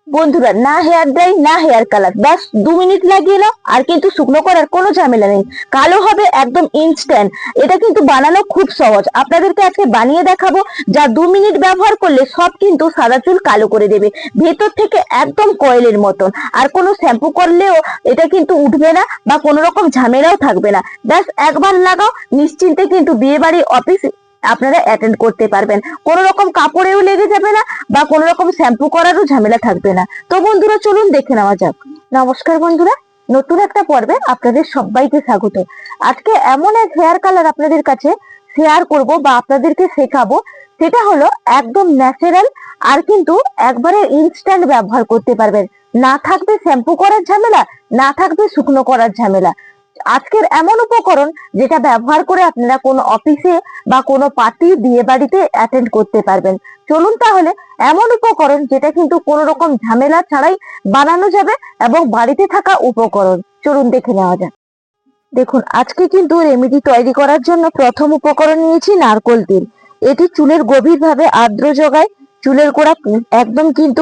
বন্ধুরা, না hair dry না হেয়ার কালার, ব্যাস 2 মিনিট লাগিয়ে নাও, আর কিন্তু শুকনো করার কোনো ঝামেলা নেই। কালো হবে একদম ইনস্ট্যান্ট। এটা কিন্তু বানানো খুব সহজ, আপনাদেরকে আজকে বানিয়ে দেখাবো, যা 2 মিনিট ব্যবহার করলে সব কিন্তু সাদা চুল কালো করে দেবে, ভেতর থেকে একদম কয়েলের মতন। আর কোনো শ্যাম্পু করলেও এটা কিন্তু উঠবে না বা কোনো রকম ঝামেলাও থাকবে না। ব্যাস একবার লাগাও, নিশ্চিন্তে কিন্তু বিয়ে বাড়ি, অফিস আপনারা অ্যাটেন্ড করতে পারবেন। কোনো রকম কাপড়েও লেগে যাবে না বা কোনো রকম শ্যাম্পু করারও ঝামেলা থাকবে না। তো বন্ধুরা, চলুন দেখে নেওয়া যাক। নমস্কার বন্ধুরা, নতুন একটা পর্বে আপনাদের সবাইকে স্বাগত। আজকে এমন এক হেয়ার কালার আপনাদের কাছে শেয়ার করব বা আপনাদেরকে শেখাবো, সেটা হলো একদম ন্যাচারাল, আর কিন্তু একবারে ইনস্ট্যান্ট ব্যবহার করতে পারবেন। না থাকবে শ্যাম্পু করার ঝামেলা, না থাকবে শুকনো করার ঝামেলা। আজকের এমন উপকরণ যেটা ব্যবহার করে আপনারা কোনো অফিসে বা কোনো পার্টি, বিয়ে বাড়িতে অ্যাটেন্ড করতে পারবেন। চলুন তাহলে, এমন উপকরণ যেটা কিন্তু কোনো রকম ঝামেলা ছাড়াই বানানো যাবে এবং বাড়িতে থাকা উপকরণ, চলুন দেখে নেওয়া যাক। দেখুন, আজকে কিন্তু রেমেডি তৈরি করার জন্য প্রথম উপকরণ নিয়েছি নারকোল তেল। এটি চুলের গভীরভাবে আর্দ্র যোগায়, চুলের গোড়া একদম কিন্তু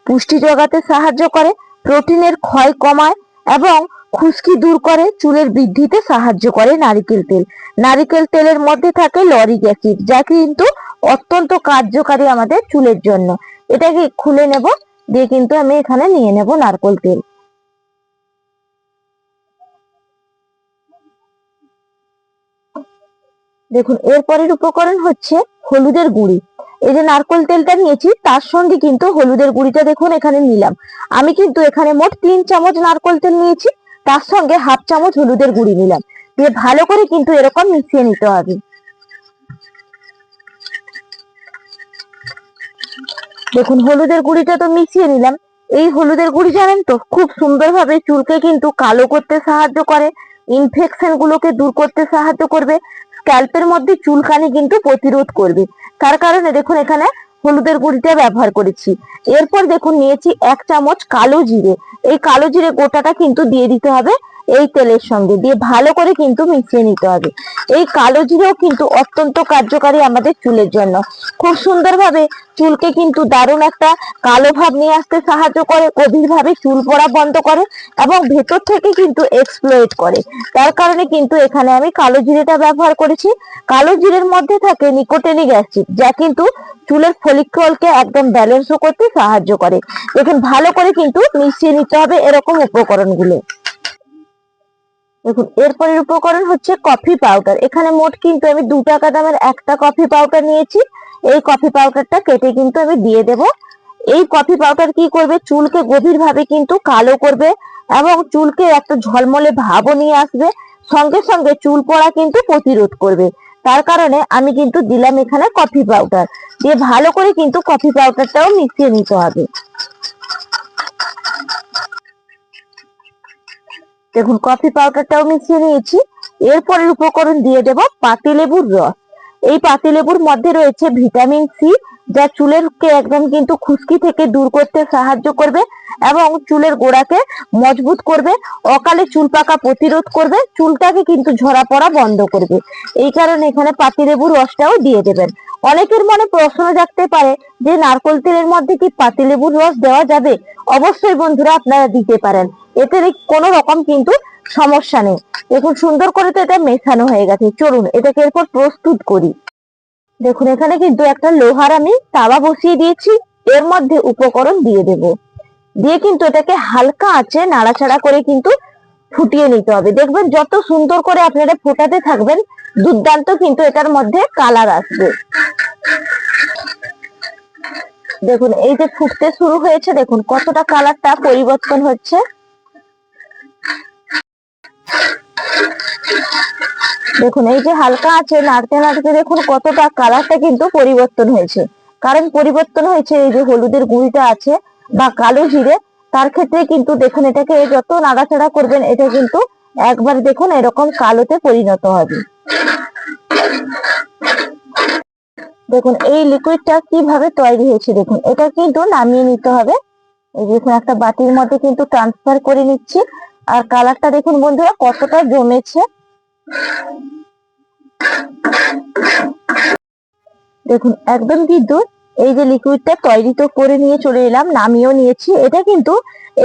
পুষ্টি যোগাতে সাহায্য করে, প্রোটিনের ক্ষয় কমায় এবং খুশকি দূর করে, চুলের বৃদ্ধিতে সাহায্য করে নারিকেল তেল। নারিকেল তেলের মধ্যে থাকে লরিক অ্যাসিড, যা কিন্তু অত্যন্ত কার্যকারী আমাদের চুলের জন্য। এটাকে খুলে নেব, দিয়ে কিন্তু আমি এখানে নিয়ে নেব নারকেল তেল। দেখুন, এরপরের উপকরণ হচ্ছে হলুদের গুঁড়ি। এই যে নারকেল তেলটা নিয়েছি, তার সঙ্গে কিন্তু হলুদের গুঁড়িটা দেখুন এখানে নিলাম। আমি কিন্তু এখানে মোট 3 চামচ নারকেল তেল নিয়েছি, তার সঙ্গে হাফ চামচ হলুদের গুঁড়ি নিলাম, দিয়ে ভালো করে কিন্তু এরকম মিশিয়ে নিতে হবে। দেখুন, হলুদের গুঁড়িটা তো মিশিয়ে নিলাম। এই হলুদের গুঁড়ি জানেন তো, খুব সুন্দরভাবে চুলকে কিন্তু কালো করতে সাহায্য করে, ইনফেকশন গুলোকে দূর করতে সাহায্য করবে, স্ক্যাল্পের মধ্যে চুলকানি কিন্তু প্রতিরোধ করবে। তার কারণে দেখুন এখানে হলুদের গুঁড়িটা ব্যবহার করেছি। এরপর দেখুন নিয়েছি 1 চামচ কালো জিরে। এই কালো জিরে গোটাটা কিন্তু দিয়ে দিতে হবে এই তেলের সঙ্গে, দিয়ে ভালো করে কিন্তু মিশিয়ে নিতে হবে। এই কালো জিরেও কিন্তু অত্যন্ত কার্যকারী আমাদের চুলের জন্য। খুব সুন্দরভাবে চুলকে কিন্তু দারুণ একটা কালো ভাব নিয়ে আসতে সাহায্য করে, গভীরভাবে চুল পড়া বন্ধ করে এবং ভেতর থেকে কিন্তু এক্সপ্লয়েট করে। তার কারণে কিন্তু এখানে আমি কালো জিরেটা ব্যবহার করেছি। কালো জিরের মধ্যে থাকে নিকোটিনিক অ্যাসিড, যা কিন্তু চুলের ফলিকলকে একদম ব্যালেন্স করতে সাহায্য করে। দেখুন, ভালো করে কিন্তু মিশিয়ে নিতে হবে এরকম উপকরণগুলো। দেখুন, এরপরের উপকরণ হচ্ছে কফি পাউডার। এখানে মোট কিন্তু আমি 2 টাকা দামের একটা কফি পাউডার নিয়েছি। এই কফি পাউডারটা কেটে কিন্তু আমি দিয়ে দেব। এই কফি পাউডার কি করবে, চুলকে গভীরভাবে কিন্তু কালো করবে এবং চুলকে একটা ঝলমলে ভাবও নিয়ে আসবে, সঙ্গে সঙ্গে চুল পড়া কিন্তু প্রতিরোধ করবে। তার কারণে আমি কিন্তু দিলাম এখানে কফি পাউডার, দিয়ে ভালো করে কিন্তু কফি পাউডারটাও মিশিয়ে নিতে হবে। দেখুন, কফি পাউডারটাও মিশিয়ে নিয়েছি। এরপরের উপকরণ দিয়ে দেব পাতিলেবুর রস। এই পাতিলেবুর মধ্যে রয়েছে ভিটামিন সি, যা চুলেরকে একদম কিন্তু খুশকি থেকে দূর করতে সাহায্য করবে এবং চুলের গোড়াকে মজবুত করবে, অকালে চুল পাকা প্রতিরোধ করবে, চুলটাকে কিন্তু ঝরা পড়া বন্ধ করবে। এই কারণে এখানে পাতিলেবুর রসটাও দিয়ে দেবেন। অনেকের মনে প্রশ্ন জাগতে পারে যে নারকেল তেলের মধ্যে কি পাতিলেবুর রস দেওয়া যাবে? অবশ্যই বন্ধুরা, আপনারা দিতে পারেন, এতে কোনো রকম কিন্তু সমস্যা নেই। দেখুন, সুন্দর করে তো এটা মেশানো হয়ে গেছে। চলুন এটাকে এরপর প্রস্তুত করি। দেখুন, এখানে কিন্তু একটা লোহার আমি তাওয়া বসিয়ে দিয়েছি, এর মধ্যে উপকরণ দিয়ে দেব, দিয়ে কিন্তু এটাকে হালকা আঁচে নাড়াচাড়া করে কিন্তু ফুটিয়ে নিতে হবে। দেখবেন যত সুন্দর করে আপনারা ফোটাতে থাকবেন, দুর্দান্ত কিন্তু এটার মধ্যে কালার আসবে। দেখুন, এই যে ফুটতে শুরু হয়েছে, দেখুন কতটা কালারটা পরিবর্তন হচ্ছে। দেখুন, এই যে হালকা আছে নাড়তে নাড়তে দেখুন কতটা কালারটা কিন্তু পরিবর্তন হয়েছে। কারণ পরিবর্তন হয়েছে এই যে হলুদের গুঁড়িটা আছে বা কালো জিরে, তার ক্ষেত্রে কিন্তু দেখুন এটাকে যত নাড়াচাড়া করবেন এটা কিন্তু একবার দেখুন এরকম কালোতে পরিণত হবে। দেখুন এই লিকুইডটা কিভাবে তৈরি হয়েছে, দেখুন এটা কিন্তু নামিয়ে নিতে হবে। এই দেখুন একটা বাটির মধ্যে কিন্তু ট্রান্সফার করে নিচ্ছি, আর কালারটা দেখুন বন্ধুরা কতটা জমেছে। দেখুন একদম কিন্তু এই যে লিকুইডটা তৈরি তো করে নিয়ে চলে এলাম, নামিয়েও নিয়েছি। এটা কিন্তু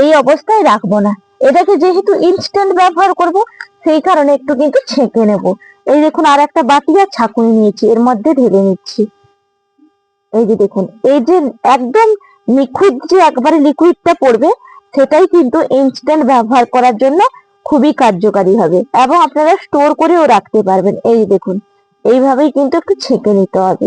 এই অবস্থায় রাখবো না, এটাকে যেহেতু ইনস্ট্যান্ট ব্যবহার করব সেই কারণে একটু কিন্তু ছেঁকে নেব। এই দেখুন আর একটা বাটি আর ছাঁকুনি নিয়েছি, এর মধ্যে ঢেলে নিচ্ছি। এই যে দেখুন, এই যে একদম নিখুঁত যে একবারে লিকুইডটা পড়বে সেটাই কিন্তু ইনস্ট্যান্ট ব্যবহার করার জন্য খুবই কার্যকারী হবে, এবং আপনারা স্টোর করেও রাখতে পারবেন। এই দেখুন এইভাবেই কিন্তু একটু ছেঁকে নিতে হবে।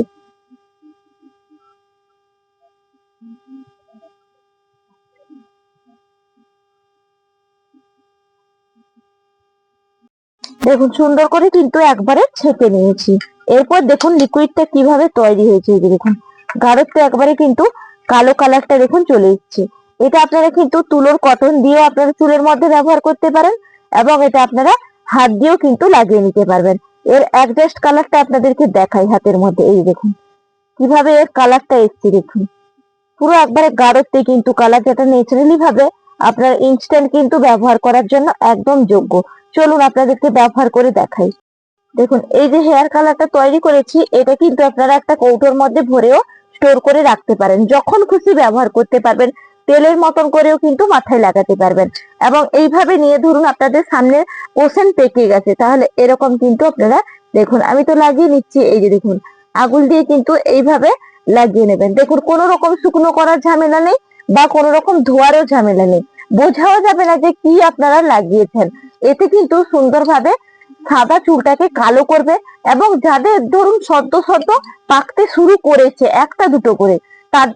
দেখুন সুন্দর করে কিন্তু একবারে ছেঁকে নিয়েছি। এরপর দেখুন লিকুইডটা কিভাবে তৈরি হয়েছে। এই যে দেখুন গাঢ়ত্ব একবারে কিন্তু কালো কালারটা দেখুন চলে এসেছে। এটা আপনারা কিন্তু তুলোর কটন দিয়েও আপনারা চুলের মধ্যে ব্যবহার করতে পারেন, এবং এটা আপনারা হাত দিয়েও কিন্তু লাগিয়ে নিতে পারবেন। এর অ্যাডজাস্ট কালারটা আপনাদেরকে দেখাই হাতের মধ্যে। এই দেখুন কিভাবে এর কালারটা এসছে, দেখুন পুরো একবারে গাঢ়ত্বে কিন্তু কালার, যেটা ন্যাচারালি ভাবে আপনার ইনস্ট্যান্ট কিন্তু ব্যবহার করার জন্য একদম যোগ্য। চলুন আপনাদেরকে ব্যবহার করে দেখাই। দেখুন এই যে হেয়ার কালারটা তৈরি করেছি, এটা কিন্তু আপনারা একটা কৌটোর মধ্যে ভরেও স্টোর করে রাখতে পারেন, যখন খুশি ব্যবহার করতে পারবেন। তেলের মতন করেও কিন্তু মাথায় লাগাতে পারবেন, এবং এইভাবে নিয়ে ধরুন আপনাদের সামনে পোষণ পেকে গেছে, তাহলে এরকম কিন্তু আপনারা দেখুন আমি তো লাগিয়ে নিচ্ছি। এই যে দেখুন আঙুল দিয়ে কিন্তু এইভাবে লাগিয়ে নেবেন। দেখুন কোনো রকম শুকনো করার ঝামেলা নেই, বা কোনো রকম ধোয়ারও ঝামেলা নেই, বোঝাও যাবে না যে কি আপনারা লাগিয়েছেন। এতে কিন্তু সুন্দরভাবে সাদা চুলটাকে কালো করবে, এবং যাদের ধরুন সদ্য সদ্য পাকতে শুরু করেছে একটা দুটো করে,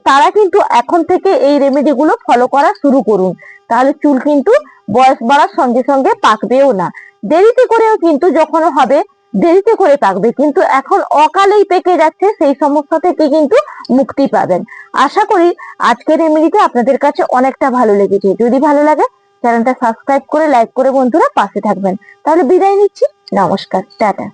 তারা কিন্তু এখন থেকে এই রেমেডি গুলো ফলো করা শুরু করুন। তাহলে চুল কিন্তু বয়স বাড়ার সঙ্গে সঙ্গে পাকবেও না। দেরিতে করেও কিন্তু যখন হবে দেরিতে করে পাকবে, কিন্তু এখন অকালেই পেকে যাচ্ছে, সেই সমস্যা থেকে কিন্তু মুক্তি পাবেন। আশা করি আজকের রেমেডিটা আপনাদের কাছে অনেকটা ভালো লেগেছে। যদি ভালো লাগে চ্যানেলটা সাবস্ক্রাইব করে লাইক করে বন্ধুরা পাশে থাকবেন। তাহলে বিদায় নিচ্ছি, নমস্কার, টাটা।